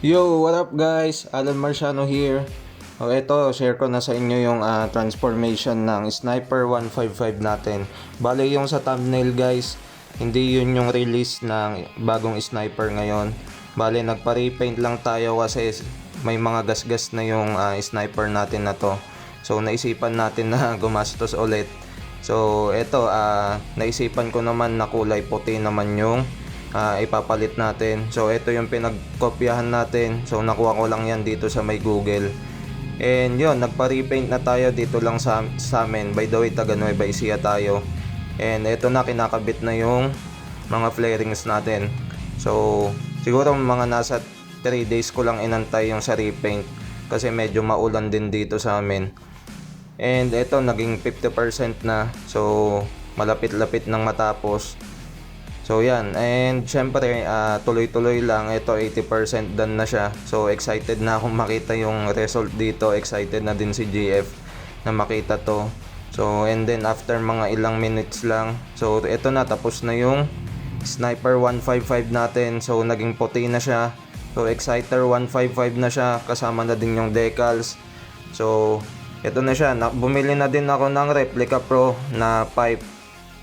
Yo, what up guys? Alan Marciano here. Ito, share ko na sa inyo yung transformation ng Sniper 155 natin. Bale yung sa thumbnail guys, hindi yun yung release ng bagong Sniper ngayon. Bale nagpa-repaint lang tayo kasi may mga gasgas na yung Sniper natin na to. So naisipan natin na gumastos ulit. So ito, naisipan ko naman na kulay puti naman yung ipapalit natin. So ito yung pinagkopyahan natin. So nakuha ko lang yan dito sa may Google. And yun, nagpa-repaint na tayo dito lang sa amin. By the way, taga Nueva Ecija tayo. And ito na, kinakabit na yung mga flarings natin. So siguro mga nasa 3 days ko lang inantay yung sa repaint kasi medyo maulan din dito sa amin. And ito naging 50% na. So malapit-lapit nang matapos. So yan, and syempre tuloy-tuloy lang. Ito 80% done na siya. So excited na akong makita yung result dito. Excited na din si GF na makita to. So and then after mga ilang minutes lang, so ito na, tapos na yung Sniper 155 natin. So naging puti na siya. So Exciter 155 na siya, kasama na din yung decals. So ito na siya. Bumili na din ako ng Replica Pro na pipe.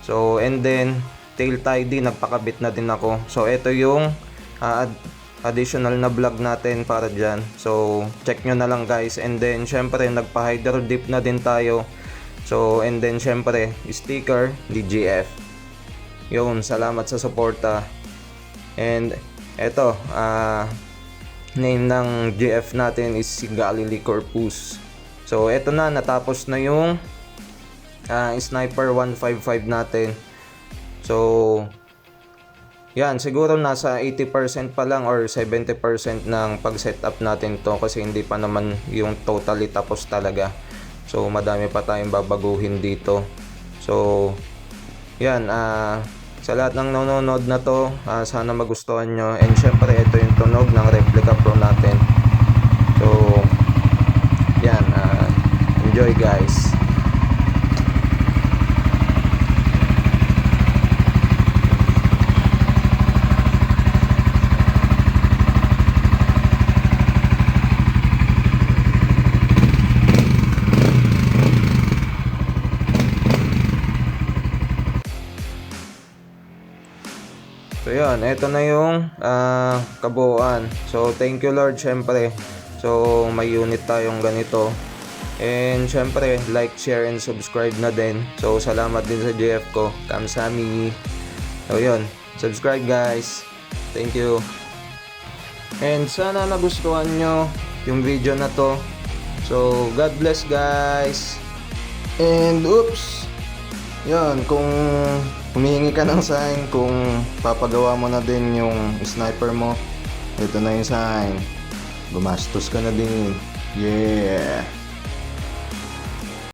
So and then tail tidy, nagpakabit na din ako. So ito yung additional na vlog natin para dyan. So check nyo na lang guys. And then syempre nagpa-hydro dip na din tayo. So and then syempre sticker DGF. Yun, salamat sa suporta. And eto, name ng GF natin is si Galilee Corpus. So eto na, natapos na yung Sniper 155 natin. So yan, siguro nasa 80% pa lang or 70% ng pag-setup natin to kasi hindi pa naman yung totally tapos talaga. So madami pa tayong babaguhin dito. So yan, sa lahat ng nanonood na to, sana magustuhan nyo. And syempre ito yung tunog ng Replica Pro natin. So yan, enjoy guys. So yan, ito na yung kabuuan. So thank you Lord syempre. So may unit tayong ganito. And syempre like, share and subscribe na din. So salamat din sa GF ko. Kamsami. So yun, subscribe guys. Thank you. And sana nagustuhan nyo yung video na to. So God bless guys. And oops, yan, kung humihingi ka ng sign kung papagawa mo na din yung Sniper mo, ito na yung sign. Gumastos ka na din. Yeah.